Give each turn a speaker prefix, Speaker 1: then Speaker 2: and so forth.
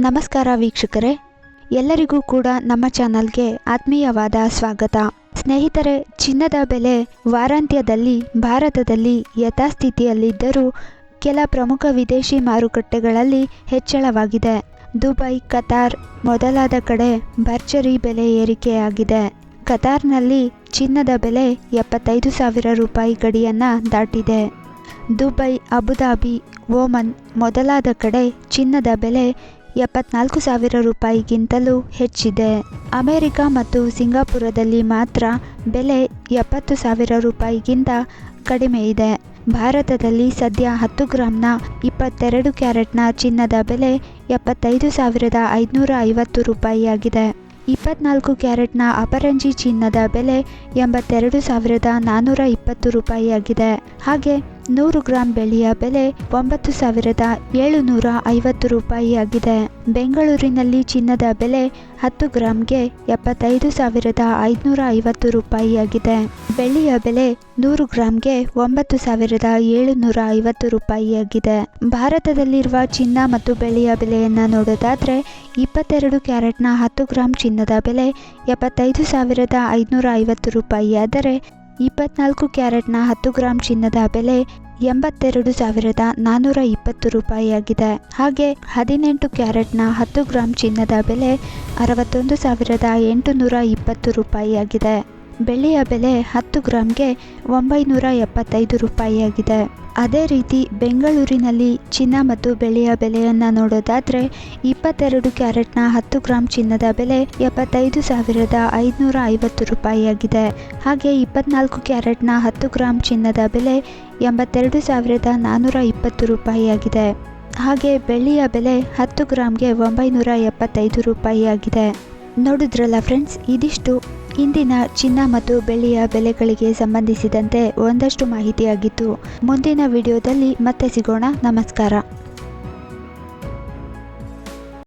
Speaker 1: ನಮಸ್ಕಾರ ವೀಕ್ಷಕರೇ, ಎಲ್ಲರಿಗೂ ಕೂಡ ನಮ್ಮ ಚಾನಲ್ಗೆ ಆತ್ಮೀಯವಾದ ಸ್ವಾಗತ. ಸ್ನೇಹಿತರೆ, ಚಿನ್ನದ ಬೆಲೆ ವಾರಾಂತ್ಯದಲ್ಲಿ ಭಾರತದಲ್ಲಿ ಯಥಾಸ್ಥಿತಿಯಲ್ಲಿದ್ದರೂ ಕೆಲ ಪ್ರಮುಖ ವಿದೇಶಿ ಮಾರುಕಟ್ಟೆಗಳಲ್ಲಿ ಹೆಚ್ಚಳವಾಗಿದೆ. ದುಬೈ, ಕತಾರ್ ಮೊದಲಾದ ಕಡೆ ಭರ್ಜರಿ ಬೆಲೆ ಏರಿಕೆಯಾಗಿದೆ. ಕತಾರ್ನಲ್ಲಿ ಚಿನ್ನದ ಬೆಲೆ 75,000 ರೂಪಾಯಿ ಗಡಿಯನ್ನು ದಾಟಿದೆ. ದುಬೈ, ಅಬುಧಾಬಿ, ಓಮನ್ ಮೊದಲಾದ ಕಡೆ ಚಿನ್ನದ ಬೆಲೆ 74,000 ರೂಪಾಯಿಗಿಂತಲೂ ಹೆಚ್ಚಿದೆ. ಅಮೆರಿಕ ಮತ್ತು ಸಿಂಗಾಪುರದಲ್ಲಿ ಮಾತ್ರ ಬೆಲೆ 70,000 ರೂಪಾಯಿಗಿಂತ ಕಡಿಮೆ ಇದೆ. ಭಾರತದಲ್ಲಿ ಸದ್ಯ 10 ಗ್ರಾಂನ 22 ಕ್ಯಾರೆಟ್ನ ಚಿನ್ನದ ಬೆಲೆ 75,550 ರೂಪಾಯಿಯಾಗಿದೆ. 24 ಕ್ಯಾರೆಟ್ನ ಅಪರಂಜಿ ಚಿನ್ನದ ಬೆಲೆ 82,420 ರೂಪಾಯಿಯಾಗಿದೆ. ಹಾಗೆ 100 ಗ್ರಾಂ ಬೆಳ್ಳಿಯ ಬೆಲೆ 9,750 ರೂಪಾಯಿಯಾಗಿದೆ. ಬೆಂಗಳೂರಿನಲ್ಲಿ ಚಿನ್ನದ ಬೆಲೆ 10 ಗ್ರಾಂಗೆ 75,550 ರೂಪಾಯಿಯಾಗಿದೆ. ಬೆಳ್ಳಿಯ ಬೆಲೆ 100 ಗ್ರಾಂಗೆ 9,750 ರೂಪಾಯಿಯಾಗಿದೆ. ಭಾರತದಲ್ಲಿರುವ ಚಿನ್ನ ಮತ್ತು ಬೆಳ್ಳಿಯ ಬೆಲೆಯನ್ನು ನೋಡೋದಾದರೆ 22 ಕ್ಯಾರೆಟ್ನ 10 ಗ್ರಾಂ ಚಿನ್ನದ ಬೆಲೆ 75,550 ರೂಪಾಯಿಯಾದರೆ 24 ಕ್ಯಾರೆಟ್ನ 10 ಗ್ರಾಂ ಚಿನ್ನದ ಬೆಲೆ 82,420 ರೂಪಾಯಿಯಾಗಿದೆ. ಹಾಗೆ 18 ಕ್ಯಾರೆಟ್ನ 10 ಗ್ರಾಂ ಚಿನ್ನದ ಬೆಲೆ 61,820 ರೂಪಾಯಿಯಾಗಿದೆ. ಬೆಳ್ಳಿಯ ಬೆಲೆ 10 ಗ್ರಾಂಗೆ 975 ರೂಪಾಯಿಯಾಗಿದೆ. ಅದೇ ರೀತಿ ಬೆಂಗಳೂರಿನಲ್ಲಿ ಚಿನ್ನ ಮತ್ತು ಬೆಳ್ಳಿಯ ಬೆಲೆಯನ್ನು ನೋಡೋದಾದರೆ 22 ಕ್ಯಾರೆಟ್ನ 10 ಗ್ರಾಂ ಚಿನ್ನದ ಬೆಲೆ 75,550 ರೂಪಾಯಿಯಾಗಿದೆ. ಹಾಗೆ 24 ಕ್ಯಾರೆಟ್ನ 10 ಗ್ರಾಂ ಚಿನ್ನದ ಬೆಲೆ 82,420 ರೂಪಾಯಿಯಾಗಿದೆ. ಹಾಗೆ ಬೆಳ್ಳಿಯ ಬೆಲೆ 10 ಗ್ರಾಂಗೆ 975 ರೂಪಾಯಿಯಾಗಿದೆ. ನೋಡಿದ್ರಲ್ಲ ಫ್ರೆಂಡ್ಸ್, ಇದಿಷ್ಟು ಇಂದಿನ ಚಿನ್ನ ಮತ್ತು ಬೆಳ್ಳಿಯ ಬೆಲೆಗಳಿಗೆ ಸಂಬಂಧಿಸಿದಂತೆ ಒಂದಷ್ಟು ಮಾಹಿತಿಯಾಗಿತ್ತು. ಮುಂದಿನ ವಿಡಿಯೋದಲ್ಲಿ ಮತ್ತೆ ಸಿಗೋಣ. ನಮಸ್ಕಾರ.